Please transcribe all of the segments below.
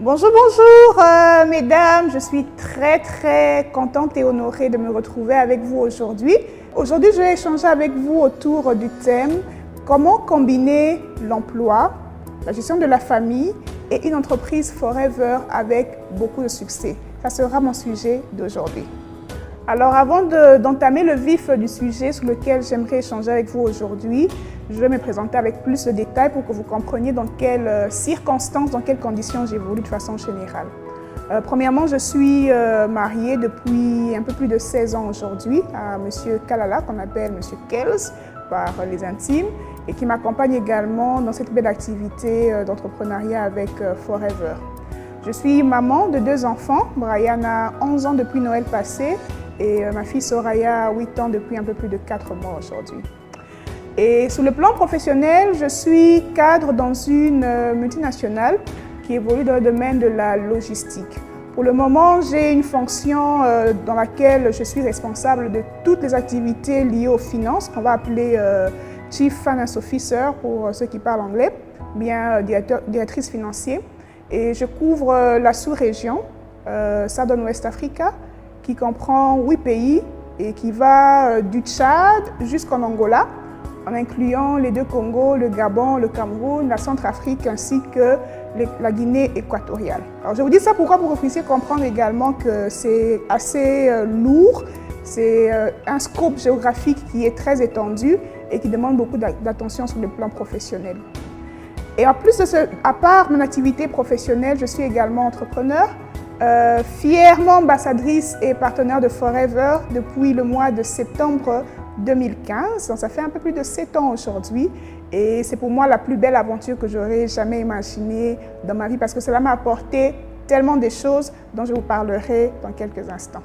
Bonjour, bonjour mesdames, je suis très contente et honorée de me retrouver avec vous aujourd'hui. Aujourd'hui, je vais échanger avec vous autour du thème « Comment combiner l'emploi, la gestion de la famille et une entreprise forever avec beaucoup de succès ». Ça sera mon sujet d'aujourd'hui. Alors avant d'entamer le vif du sujet sur lequel j'aimerais échanger avec vous aujourd'hui, je vais me présenter avec plus de détails pour que vous compreniez dans quelles circonstances, dans quelles conditions j'évolue de façon générale. Premièrement, je suis mariée depuis un peu plus de 16 ans aujourd'hui à M. Kalala, qu'on appelle M. Kells par les intimes, et qui m'accompagne également dans cette belle activité d'entrepreneuriat avec Forever. Je suis maman de 2 enfants. Brian a 11 ans depuis Noël passé et ma fille Soraya a 8 ans depuis un peu plus de 4 mois aujourd'hui. Et sur le plan professionnel, je suis cadre dans une multinationale qui évolue dans le domaine de la logistique. Pour le moment, j'ai une fonction dans laquelle je suis responsable de toutes les activités liées aux finances, qu'on va appeler Chief Finance Officer pour ceux qui parlent anglais, bien directrice financière. Et je couvre la sous-région, Southern West Africa, qui comprend 8 pays et qui va du Tchad jusqu'en Angola, en incluant les 2 Congos, le Gabon, le Cameroun, la Centrafrique ainsi que la Guinée équatoriale. Alors je vous dis ça pourquoi? Pour que vous puissiez comprendre également que c'est assez lourd, c'est un scope géographique qui est très étendu et qui demande beaucoup d'attention sur le plan professionnel. Et en plus de à part mon activité professionnelle, je suis également entrepreneur, fièrement ambassadrice et partenaire de Forever depuis le mois de septembre 2015. Donc ça fait un peu plus de 7 ans aujourd'hui et c'est pour moi la plus belle aventure que j'aurais jamais imaginée dans ma vie parce que cela m'a apporté tellement de choses dont je vous parlerai dans quelques instants.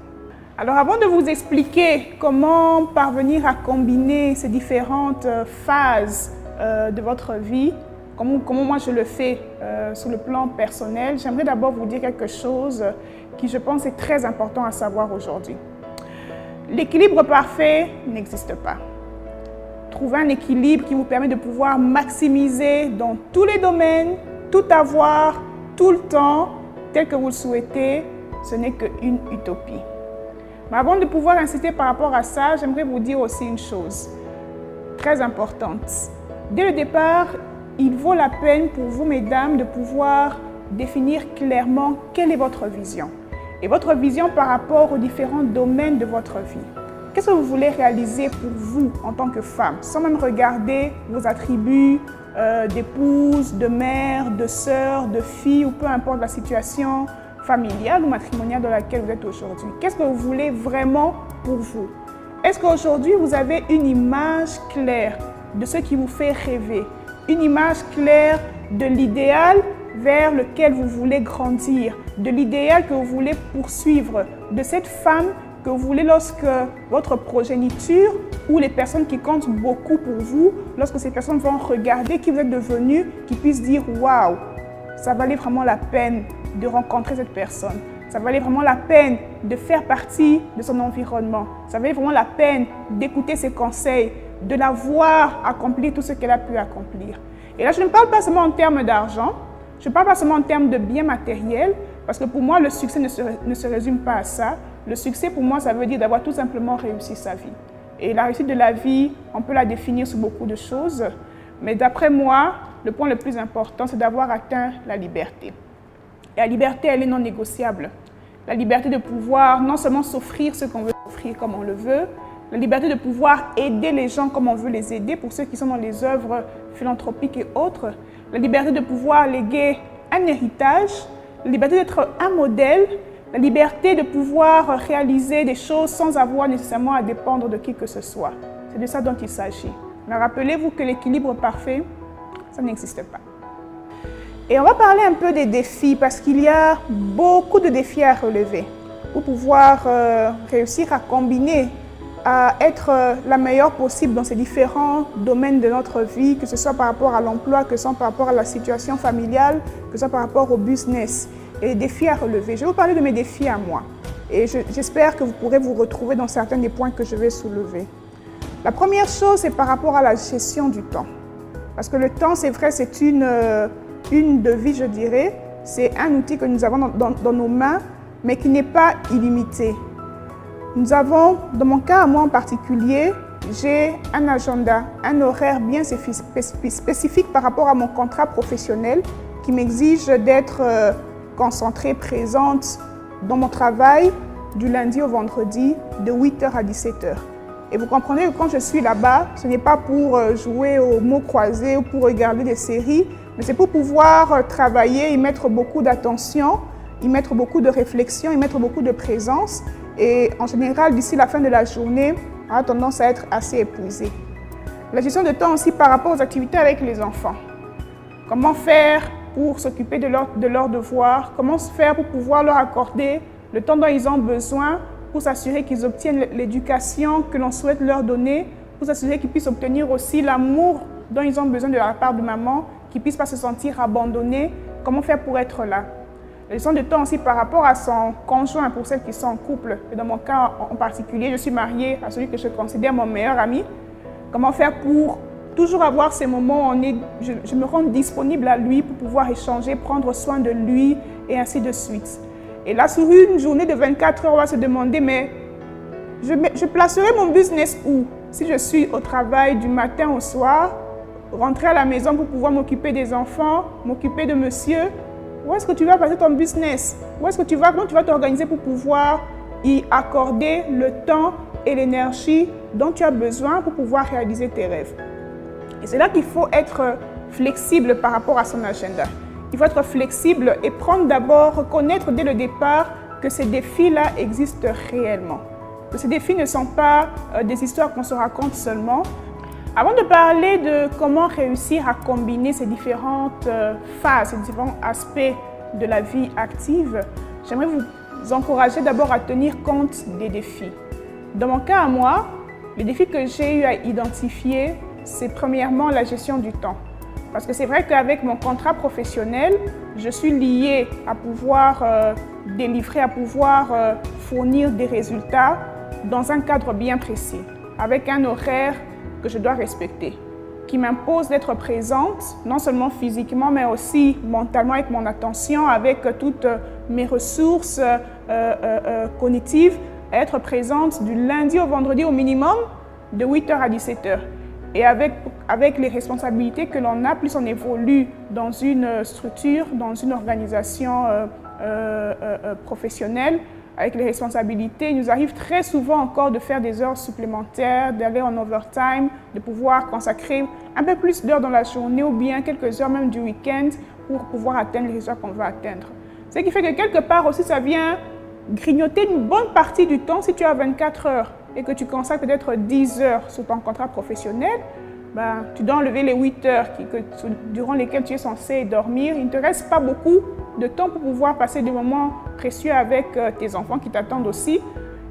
Alors avant de vous expliquer comment parvenir à combiner ces différentes phases de votre vie, comment moi je le fais sur le plan personnel, j'aimerais d'abord vous dire quelque chose qui je pense est très important à savoir aujourd'hui. L'équilibre parfait n'existe pas. Trouver un équilibre qui vous permet de pouvoir maximiser dans tous les domaines, tout avoir, tout le temps, tel que vous le souhaitez, ce n'est qu'une utopie. Mais avant de pouvoir insister par rapport à ça, j'aimerais vous dire aussi une chose très importante. Dès le départ, il vaut la peine pour vous, mesdames, de pouvoir définir clairement quelle est votre vision. Et votre vision par rapport aux différents domaines de votre vie. Qu'est-ce que vous voulez réaliser pour vous en tant que femme, sans même regarder vos attributs d'épouse, de mère, de sœur, de fille, ou peu importe la situation familiale ou matrimoniale dans laquelle vous êtes aujourd'hui. Qu'est-ce que vous voulez vraiment pour vous? Est-ce qu'aujourd'hui, vous avez une image claire de ce qui vous fait rêver? Une image claire de l'idéal vers lequel vous voulez grandir, de l'idéal que vous voulez poursuivre, de cette femme que vous voulez lorsque votre progéniture ou les personnes qui comptent beaucoup pour vous, lorsque ces personnes vont regarder qui vous êtes devenu, qui puissent dire « Waouh, ça valait vraiment la peine de rencontrer cette personne. Ça valait vraiment la peine de faire partie de son environnement. Ça valait vraiment la peine d'écouter ses conseils, de la voir accomplir tout ce qu'elle a pu accomplir. » Et là, je ne parle pas seulement en termes d'argent, je ne parle pas seulement en termes de biens matériels, parce que pour moi, le succès ne se résume pas à ça. Le succès, pour moi, ça veut dire d'avoir tout simplement réussi sa vie. Et la réussite de la vie, on peut la définir sur beaucoup de choses. Mais d'après moi, le point le plus important, c'est d'avoir atteint la liberté. Et la liberté, elle est non négociable. La liberté de pouvoir non seulement s'offrir ce qu'on veut offrir comme on le veut, la liberté de pouvoir aider les gens comme on veut les aider, pour ceux qui sont dans les œuvres philanthropiques et autres, la liberté de pouvoir léguer un héritage, la liberté d'être un modèle, la liberté de pouvoir réaliser des choses sans avoir nécessairement à dépendre de qui que ce soit. C'est de ça dont il s'agit. Mais rappelez-vous que l'équilibre parfait, ça n'existe pas. Et on va parler un peu des défis parce qu'il y a beaucoup de défis à relever pour pouvoir réussir à combiner, à être la meilleure possible dans ces différents domaines de notre vie, que ce soit par rapport à l'emploi, que ce soit par rapport à la situation familiale, que ce soit par rapport au business. Et les défis à relever. Je vais vous parler de mes défis à moi. Et j'espère que vous pourrez vous retrouver dans certains des points que je vais soulever. La première chose, c'est par rapport à la gestion du temps. Parce que le temps, c'est vrai, c'est une devise, je dirais, c'est un outil que nous avons dans nos mains, mais qui n'est pas illimité. Nous avons, dans mon cas, moi en particulier, j'ai un agenda, un horaire bien spécifique par rapport à mon contrat professionnel qui m'exige d'être concentrée, présente dans mon travail du lundi au vendredi de 8h à 17h. Et vous comprenez que quand je suis là-bas, ce n'est pas pour jouer aux mots croisés ou pour regarder des séries, mais c'est pour pouvoir travailler, y mettre beaucoup d'attention, y mettre beaucoup de réflexion, y mettre beaucoup de présence. Et en général, d'ici la fin de la journée, on a tendance à être assez épuisé. La gestion de temps aussi par rapport aux activités avec les enfants. Comment faire pour s'occuper de leurs devoirs? Comment faire pour pouvoir leur accorder le temps dont ils ont besoin pour s'assurer qu'ils obtiennent l'éducation que l'on souhaite leur donner, pour s'assurer qu'ils puissent obtenir aussi l'amour dont ils ont besoin de la part de maman, qu'ils ne puissent pas se sentir abandonnés? Comment faire pour être là? La gestion de temps aussi par rapport à son conjoint, pour celles qui sont en couple. Et dans mon cas en particulier, je suis mariée à celui que je considère mon meilleur ami. Comment faire pour toujours avoir ces moments où je me rends disponible à lui pour pouvoir échanger, prendre soin de lui et ainsi de suite. Et là, sur une journée de 24 heures, on va se demander, mais je placerai mon business où? Si je suis au travail du matin au soir, rentrer à la maison pour pouvoir m'occuper des enfants, m'occuper de monsieur, où est-ce que tu vas passer ton business? Comment tu vas t'organiser pour pouvoir y accorder le temps et l'énergie dont tu as besoin pour pouvoir réaliser tes rêves? Et c'est là qu'il faut être flexible par rapport à son agenda. Il faut être flexible et reconnaître dès le départ que ces défis-là existent réellement. Que ces défis ne sont pas des histoires qu'on se raconte seulement. Avant de parler de comment réussir à combiner ces différentes phases, ces différents aspects de la vie active, j'aimerais vous encourager d'abord à tenir compte des défis. Dans mon cas à moi, les défis que j'ai eu à identifier, c'est premièrement la gestion du temps. Parce que c'est vrai qu'avec mon contrat professionnel, je suis liée à pouvoir délivrer, à pouvoir fournir des résultats dans un cadre bien précis, avec un horaire que je dois respecter, qui m'impose d'être présente, non seulement physiquement, mais aussi mentalement avec mon attention, avec toutes mes ressources cognitives, être présente du lundi au vendredi au minimum, de 8h à 17h. Et avec les responsabilités que l'on a, plus on évolue dans une structure, dans une organisation professionnelle, avec les responsabilités, il nous arrive très souvent encore de faire des heures supplémentaires, d'aller en overtime, de pouvoir consacrer un peu plus d'heures dans la journée ou bien quelques heures même du week-end pour pouvoir atteindre les résultats qu'on veut atteindre. Ce qui fait que quelque part aussi, ça vient grignoter une bonne partie du temps. Si tu as 24 heures et que tu consacres peut-être 10 heures sur ton contrat professionnel, tu dois enlever les 8 heures durant lesquelles tu es censé dormir. Il ne te reste pas beaucoup de temps pour pouvoir passer des moments précieux avec tes enfants qui t'attendent aussi.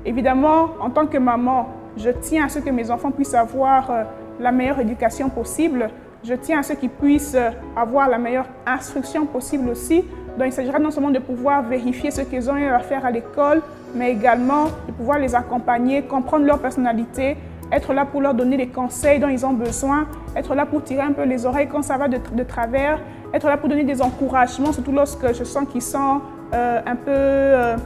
Évidemment, en tant que maman, je tiens à ce que mes enfants puissent avoir la meilleure éducation possible. Je tiens à ce qu'ils puissent avoir la meilleure instruction possible aussi. Donc, il s'agira non seulement de pouvoir vérifier ce qu'ils ont eu à faire à l'école, mais également de pouvoir les accompagner, comprendre leur personnalité, être là pour leur donner les conseils dont ils ont besoin, être là pour tirer un peu les oreilles quand ça va de travers, être là pour donner des encouragements, surtout lorsque je sens qu'ils sont un peu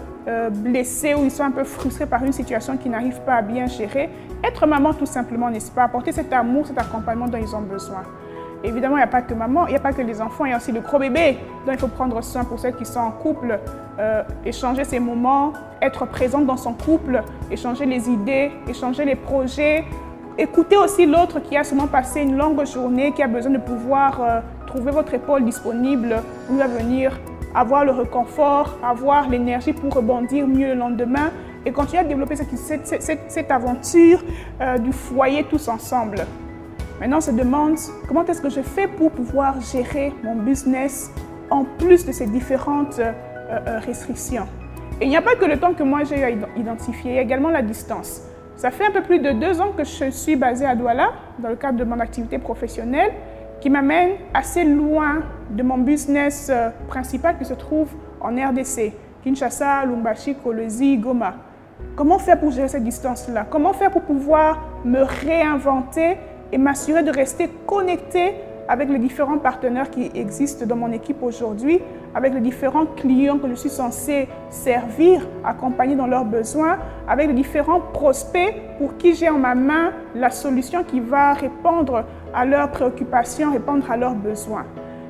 blessés ou ils sont un peu frustrés par une situation qu'ils n'arrivent pas à bien gérer. Être maman tout simplement, n'est-ce pas? Apporter cet amour, cet accompagnement dont ils ont besoin. Évidemment, il n'y a pas que maman, il n'y a pas que les enfants, il y a aussi le gros bébé dont il faut prendre soin pour celles qui sont en couple, échanger ces moments, être présente dans son couple, échanger les idées, échanger les projets, écouter aussi l'autre qui a sûrement passé une longue journée, qui a besoin de pouvoir trouver votre épaule disponible, lui à venir avoir le réconfort, avoir l'énergie pour rebondir mieux le lendemain et continuer à développer cette aventure du foyer tous ensemble. Maintenant, on se demande comment est-ce que je fais pour pouvoir gérer mon business en plus de ces différentes restrictions. Et il n'y a pas que le temps que moi j'ai identifié, il y a également la distance. Ça fait un peu plus de 2 ans que je suis basée à Douala, dans le cadre de mon activité professionnelle, qui m'amène assez loin de mon business principal qui se trouve en RDC, Kinshasa, Lubumbashi, Kolwezi, Goma. Comment faire pour gérer cette distance-là? Comment faire pour pouvoir me réinventer et m'assurer de rester connectée avec les différents partenaires qui existent dans mon équipe aujourd'hui, avec les différents clients que je suis censée servir, accompagner dans leurs besoins, avec les différents prospects pour qui j'ai en ma main la solution qui va répondre à leurs préoccupations, répondre à leurs besoins.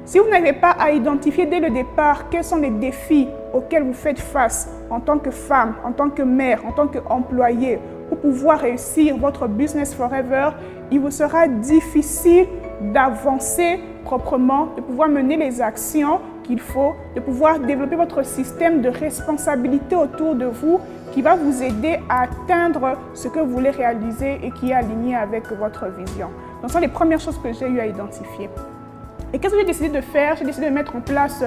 Si vous n'avez pas à identifier dès le départ quels sont les défis auxquels vous faites face en tant que femme, en tant que mère, en tant qu'employée, pour pouvoir réussir votre business forever, il vous sera difficile d'avancer proprement, de pouvoir mener les actions qu'il faut, de pouvoir développer votre système de responsabilité autour de vous qui va vous aider à atteindre ce que vous voulez réaliser et qui est aligné avec votre vision. Donc, ce sont les premières choses que j'ai eu à identifier. Et qu'est-ce que j'ai décidé de faire? J'ai décidé de mettre en place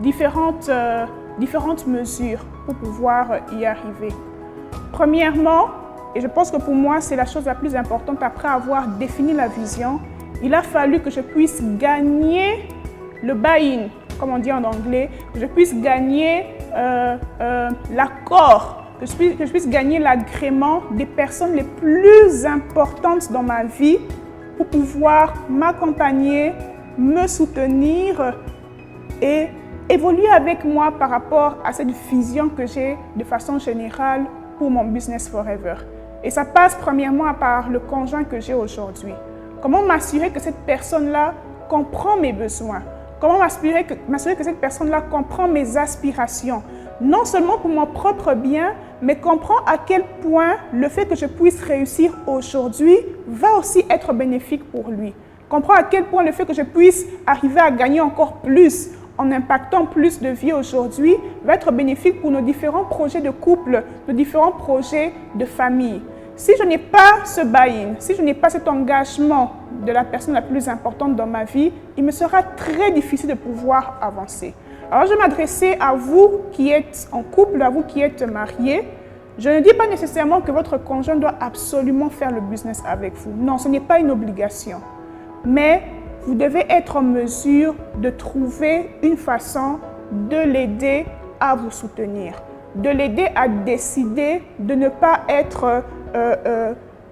différentes mesures pour pouvoir y arriver. Premièrement, et je pense que pour moi, c'est la chose la plus importante après avoir défini la vision, il a fallu que je puisse gagner le buy-in, comme on dit en anglais, que je puisse gagner l'accord, que je puisse gagner l'agrément des personnes les plus importantes dans ma vie pour pouvoir m'accompagner, me soutenir et évoluer avec moi par rapport à cette vision que j'ai de façon générale pour mon business forever. Et ça passe premièrement par le conjoint que j'ai aujourd'hui. Comment m'assurer que cette personne-là comprend mes besoins? Comment m'assurer que cette personne-là comprend mes aspirations? Non seulement pour mon propre bien, mais comprend à quel point le fait que je puisse réussir aujourd'hui va aussi être bénéfique pour lui. Comprend à quel point le fait que je puisse arriver à gagner encore plus en impactant plus de vies aujourd'hui va être bénéfique pour nos différents projets de couple, nos différents projets de famille. Si je n'ai pas ce buy-in, si je n'ai pas cet engagement de la personne la plus importante dans ma vie, il me sera très difficile de pouvoir avancer. Alors, je vais m'adresser à vous qui êtes en couple, à vous qui êtes mariés. Je ne dis pas nécessairement que votre conjoint doit absolument faire le business avec vous. Non, ce n'est pas une obligation. Mais vous devez être en mesure de trouver une façon de l'aider à vous soutenir, de l'aider à décider de ne pas être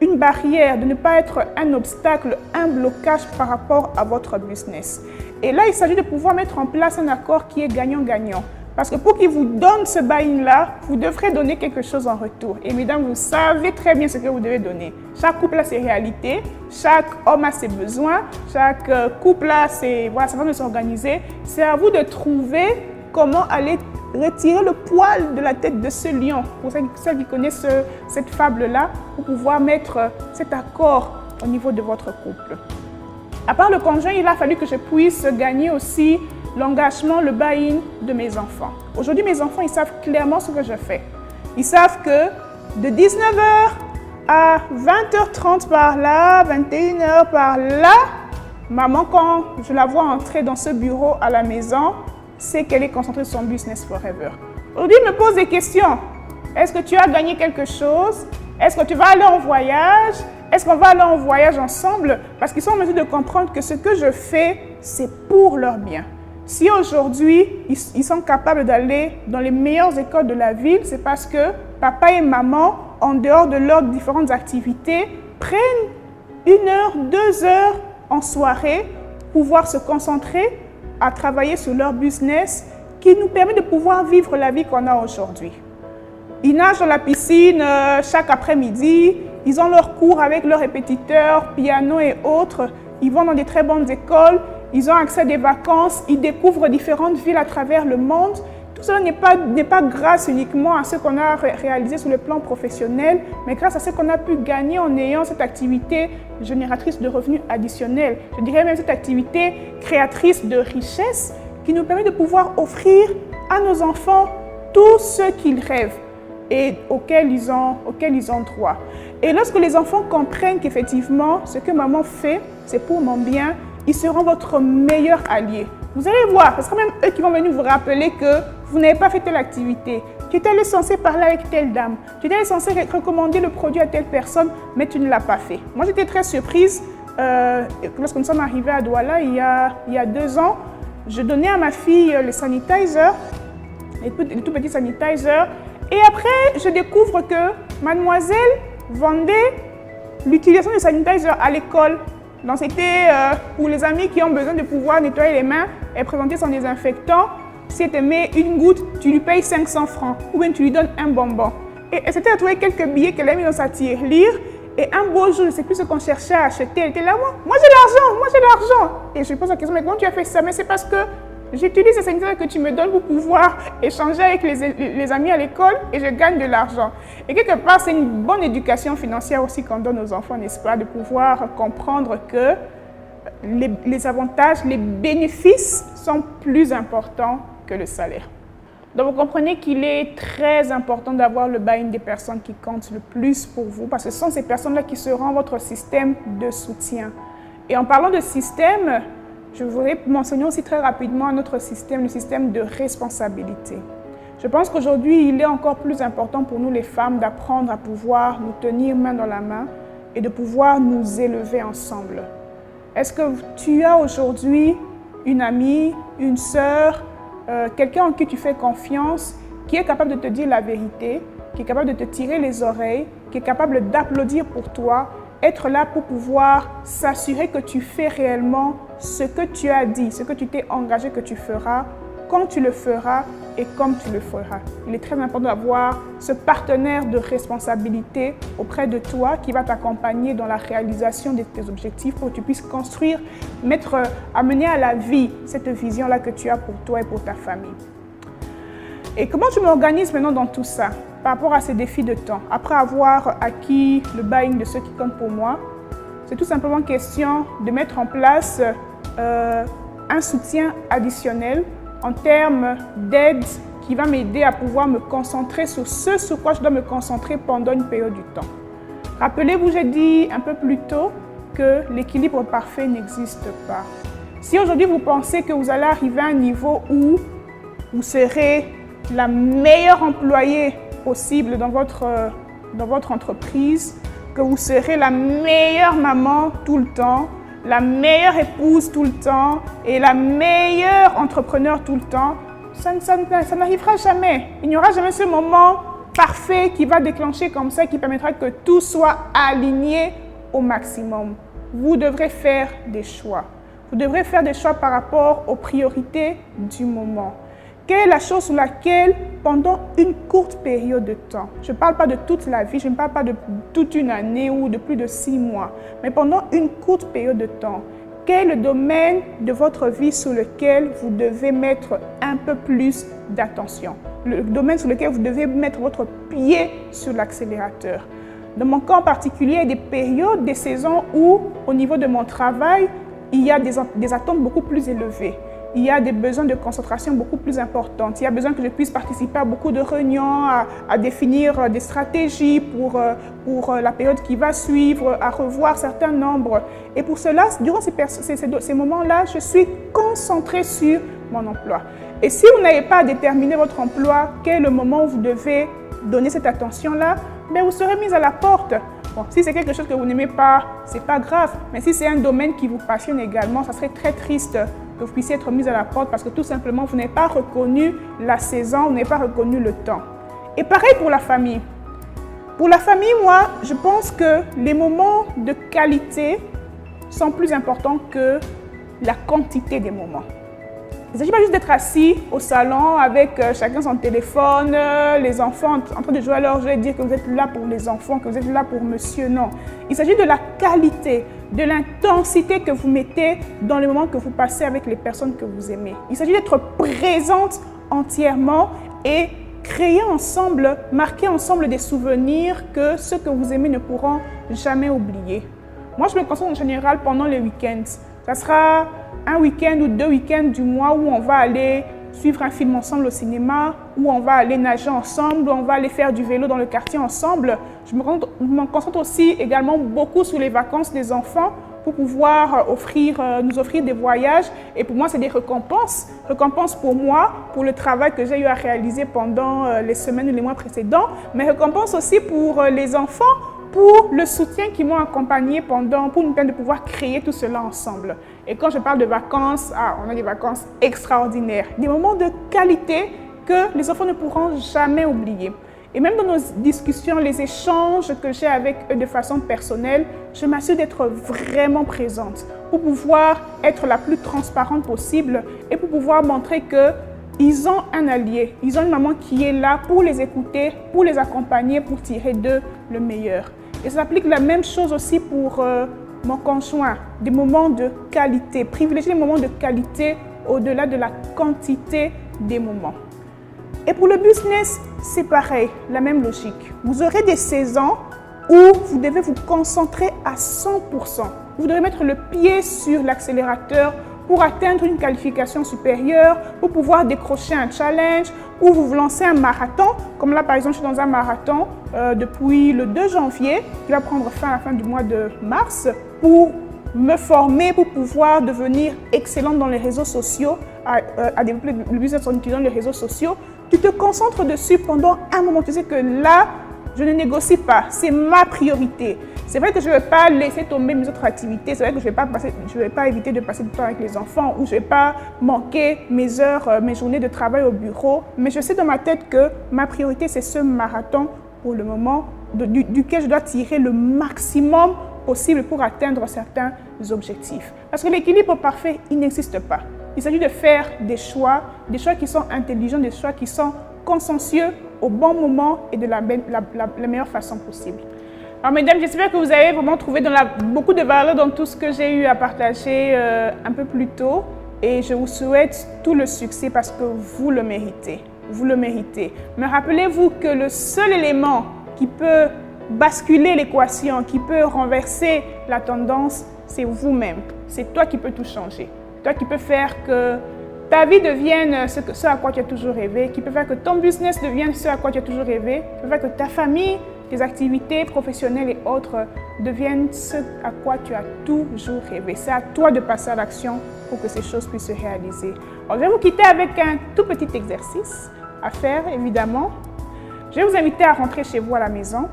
une barrière, de ne pas être un obstacle, un blocage par rapport à votre business. Et là, il s'agit de pouvoir mettre en place un accord qui est gagnant-gagnant. Parce que pour qu'il vous donne ce buy-in-là, vous devrez donner quelque chose en retour. Et mesdames, vous savez très bien ce que vous devez donner. Chaque couple a ses réalités, chaque homme a ses besoins, chaque couple a sa façon de s'organiser. C'est à vous de trouver comment aller retirer le poil de la tête de ce lion. Pour celles qui connaissent cette fable-là, pour pouvoir mettre cet accord au niveau de votre couple. À part le conjoint, il a fallu que je puisse gagner aussi l'engagement, le buy-in de mes enfants. Aujourd'hui, mes enfants, ils savent clairement ce que je fais. Ils savent que de 19h à 20h30 par là, 21h par là, maman, quand je la vois entrer dans ce bureau à la maison, c'est qu'elle est concentrée sur son business forever. Aujourd'hui, ils me posent des questions. Est-ce que tu as gagné quelque chose? Est-ce que tu vas aller en voyage? Est-ce qu'on va aller en voyage ensemble? Parce qu'ils sont en mesure de comprendre que ce que je fais, c'est pour leur bien. Si aujourd'hui, ils sont capables d'aller dans les meilleures écoles de la ville, c'est parce que papa et maman, en dehors de leurs différentes activités, prennent 1 heure, 2 heures en soirée pour pouvoir se concentrer à travailler sur leur business qui nous permet de pouvoir vivre la vie qu'on a aujourd'hui. Ils nagent dans la piscine chaque après-midi, ils ont leurs cours avec leurs répétiteurs, piano et autres, ils vont dans des très bonnes écoles, ils ont accès à des vacances, ils découvrent différentes villes à travers le monde. Tout cela n'est pas grâce uniquement à ce qu'on a réalisé sur le plan professionnel, mais grâce à ce qu'on a pu gagner en ayant cette activité génératrice de revenus additionnels. Je dirais même cette activité créatrice de richesse qui nous permet de pouvoir offrir à nos enfants tout ce qu'ils rêvent et auxquels ils ont droit. Et lorsque les enfants comprennent qu'effectivement, ce que maman fait, c'est pour mon bien, ils seront votre meilleur allié. Vous allez voir, ce sera même eux qui vont venir vous rappeler que vous n'avez pas fait telle activité. Tu étais censé parler avec telle dame. Tu étais censé recommander le produit à telle personne, mais tu ne l'as pas fait. Moi, j'étais très surprise lorsque nous sommes arrivés à Douala il y a 2 ans. Je donnais à ma fille les sanitizers, les tout petits sanitizers. Et après, je découvre que mademoiselle vendait l'utilisation des sanitizers à l'école. C'était pour les amis qui ont besoin de pouvoir nettoyer les mains et présenter son désinfectant. Si elle te met une goutte, tu lui payes 500 francs ou bien tu lui donnes un bonbon. Et elle s'était retrouvée quelques billets qu'elle a mis dans sa tirelire. Et un beau jour, je ne sais plus ce qu'on cherchait à acheter. Elle était là, moi j'ai l'argent. Et je lui pose la question, mais comment tu as fait ça? Mais c'est parce que j'utilise ces sanitaires que tu me donnes pour pouvoir échanger avec les amis à l'école et je gagne de l'argent. Et quelque part, c'est une bonne éducation financière aussi qu'on donne aux enfants, n'est-ce pas? De pouvoir comprendre que les avantages, les bénéfices sont plus importants que le salaire. Donc, vous comprenez qu'il est très important d'avoir le buy-in des personnes qui comptent le plus pour vous parce que ce sont ces personnes-là qui seront votre système de soutien. Et en parlant de système, je voudrais mentionner aussi très rapidement notre système, le système de responsabilité. Je pense qu'aujourd'hui, il est encore plus important pour nous les femmes d'apprendre à pouvoir nous tenir main dans la main et de pouvoir nous élever ensemble. Est-ce que tu as aujourd'hui une amie, une sœur, quelqu'un en qui tu fais confiance, qui est capable de te dire la vérité, qui est capable de te tirer les oreilles, qui est capable d'applaudir pour toi, être là pour pouvoir s'assurer que tu fais réellement ce que tu as dit, ce que tu t'es engagé que tu feras, quand tu le feras et comme tu le feras. Il est très important d'avoir ce partenaire de responsabilité auprès de toi qui va t'accompagner dans la réalisation de tes objectifs pour que tu puisses construire, amener à la vie cette vision-là que tu as pour toi et pour ta famille. Et comment tu m'organises maintenant dans tout ça par rapport à ces défis de temps? Après avoir acquis le buy-in de ceux qui comptent pour moi, c'est tout simplement question de mettre en place un soutien additionnel en termes d'aide qui va m'aider à pouvoir me concentrer sur ce sur quoi je dois me concentrer pendant une période du temps. Rappelez-vous, j'ai dit un peu plus tôt que l'équilibre parfait n'existe pas. Si aujourd'hui vous pensez que vous allez arriver à un niveau où vous serez la meilleure employée possible dans votre entreprise, que vous serez la meilleure maman tout le temps, la meilleure épouse tout le temps et la meilleure entrepreneur tout le temps, ça n'arrivera jamais. Il n'y aura jamais ce moment parfait qui va déclencher comme ça, qui permettra que tout soit aligné au maximum. Vous devrez faire des choix. Vous devrez faire des choix par rapport aux priorités du moment. Quelle est la chose sur laquelle, pendant une courte période de temps, je ne parle pas de toute la vie, je ne parle pas de toute une année ou de plus de 6 mois, mais pendant une courte période de temps, quel est le domaine de votre vie sur lequel vous devez mettre un peu plus d'attention? Le domaine sur lequel vous devez mettre votre pied sur l'accélérateur. Dans mon cas en particulier, il y a des périodes, des saisons où, au niveau de mon travail, il y a des attentes beaucoup plus élevées. Il y a des besoins de concentration beaucoup plus importants. Il y a besoin que je puisse participer à beaucoup de réunions, à définir des stratégies pour la période qui va suivre, à revoir certains nombres. Et pour cela, durant ces moments-là, je suis concentrée sur mon emploi. Et si vous n'avez pas déterminé votre emploi, quel est le moment où vous devez donner cette attention-là, bien vous serez mis à la porte. Bon, si c'est quelque chose que vous n'aimez pas, ce n'est pas grave. Mais si c'est un domaine qui vous passionne également, ça serait très triste que vous puissiez être mis à la porte parce que tout simplement, vous n'avez pas reconnu la saison, vous n'avez pas reconnu le temps. Et pareil pour la famille. Pour la famille, moi, je pense que les moments de qualité sont plus importants que la quantité des moments. Il ne s'agit pas juste d'être assis au salon avec chacun son téléphone, les enfants en train de jouer à leur jeu et dire que vous êtes là pour les enfants, que vous êtes là pour monsieur. Non. Il s'agit de la qualité, de l'intensité que vous mettez dans les moments que vous passez avec les personnes que vous aimez. Il s'agit d'être présente entièrement et créer ensemble, marquer ensemble des souvenirs que ceux que vous aimez ne pourront jamais oublier. Moi, je me concentre en général pendant les week-ends. Ça sera un week-end ou 2 week-ends du mois où on va aller suivre un film ensemble au cinéma, où on va aller nager ensemble, où on va aller faire du vélo dans le quartier ensemble. Je me concentre aussi également beaucoup sur les vacances des enfants pour pouvoir nous offrir des voyages. Et pour moi, c'est des récompenses. Récompenses pour moi, pour le travail que j'ai eu à réaliser pendant les semaines ou les mois précédents, mais récompenses aussi pour les enfants, pour le soutien qui m'ont accompagné pour nous permettre de pouvoir créer tout cela ensemble. Et quand je parle de vacances, on a des vacances extraordinaires, des moments de qualité que les enfants ne pourront jamais oublier. Et même dans nos discussions, les échanges que j'ai avec eux de façon personnelle, je m'assure d'être vraiment présente pour pouvoir être la plus transparente possible et pour pouvoir montrer qu'ils ont un allié, ils ont une maman qui est là pour les écouter, pour les accompagner, pour tirer d'eux le meilleur. Et ça applique la même chose aussi pour mon conjoint, des moments de qualité, privilégier les moments de qualité au-delà de la quantité des moments. Et pour le business, c'est pareil, la même logique. Vous aurez des saisons où vous devez vous concentrer à 100%. Vous devez mettre le pied sur l'accélérateur pour atteindre une qualification supérieure, pour pouvoir décrocher un challenge, ou vous lancez un marathon. Comme là, par exemple, je suis dans un marathon depuis le 2 janvier, qui va prendre fin à la fin du mois de mars, pour me former, pour pouvoir devenir excellente dans les réseaux sociaux, à développer le business en utilisant les réseaux sociaux. Tu te concentres dessus pendant un moment. Tu sais que là, je ne négocie pas. C'est ma priorité. C'est vrai que je ne vais pas laisser tomber mes autres activités. C'est vrai que je ne vais pas éviter de passer du temps avec les enfants ou je ne vais pas manquer mes heures, mes journées de travail au bureau. Mais je sais dans ma tête que ma priorité, c'est ce marathon pour le moment duquel je dois tirer le maximum possible pour atteindre certains objectifs. Parce que l'équilibre parfait, il n'existe pas. Il s'agit de faire des choix qui sont intelligents, des choix qui sont consensueux au bon moment et de la meilleure façon possible. Alors mesdames, j'espère que vous avez vraiment trouvé beaucoup de valeur dans tout ce que j'ai eu à partager un peu plus tôt. Et je vous souhaite tout le succès parce que vous le méritez. Vous le méritez. Mais rappelez-vous que le seul élément qui peut basculer l'équation, qui peut renverser la tendance, c'est vous-même. C'est toi qui peux tout changer. Toi qui peux faire que ta vie devienne ce à quoi tu as toujours rêvé, qui peut faire que ton business devienne ce à quoi tu as toujours rêvé, qui peut faire que ta famille, tes activités professionnelles et autres deviennent ce à quoi tu as toujours rêvé. C'est à toi de passer à l'action pour que ces choses puissent se réaliser. Alors, je vais vous quitter avec un tout petit exercice à faire, évidemment. Je vais vous inviter à rentrer chez vous à la maison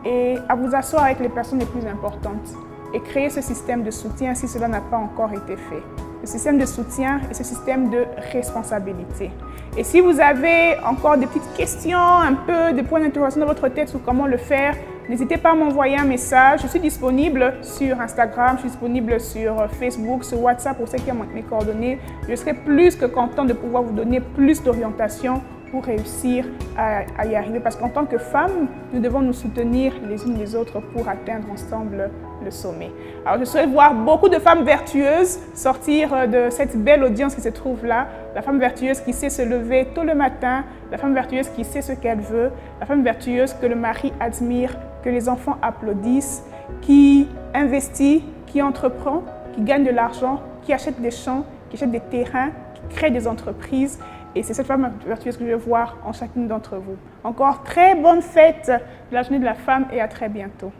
et à vous asseoir avec les personnes les plus importantes et créer ce système de soutien si cela n'a pas encore été fait. Le système de soutien et ce système de responsabilité. Et si vous avez encore des petites questions, un peu des points d'interrogation dans votre tête sur comment le faire, n'hésitez pas à m'envoyer un message. Je suis disponible sur Instagram, je suis disponible sur Facebook, sur WhatsApp pour ceux qui ont mes coordonnées. Je serai plus que content de pouvoir vous donner plus d'orientation pour réussir à y arriver. Parce qu'en tant que femmes, nous devons nous soutenir les unes les autres pour atteindre ensemble le sommet. Alors, je souhaite voir beaucoup de femmes vertueuses sortir de cette belle audience qui se trouve là. La femme vertueuse qui sait se lever tôt le matin, la femme vertueuse qui sait ce qu'elle veut, la femme vertueuse que le mari admire, que les enfants applaudissent, qui investit, qui entreprend, qui gagne de l'argent, qui achète des champs, qui achète des terrains, qui crée des entreprises. Et c'est cette femme vertueuse que je vais voir en chacune d'entre vous. Encore très bonne fête de la journée de la femme et à très bientôt.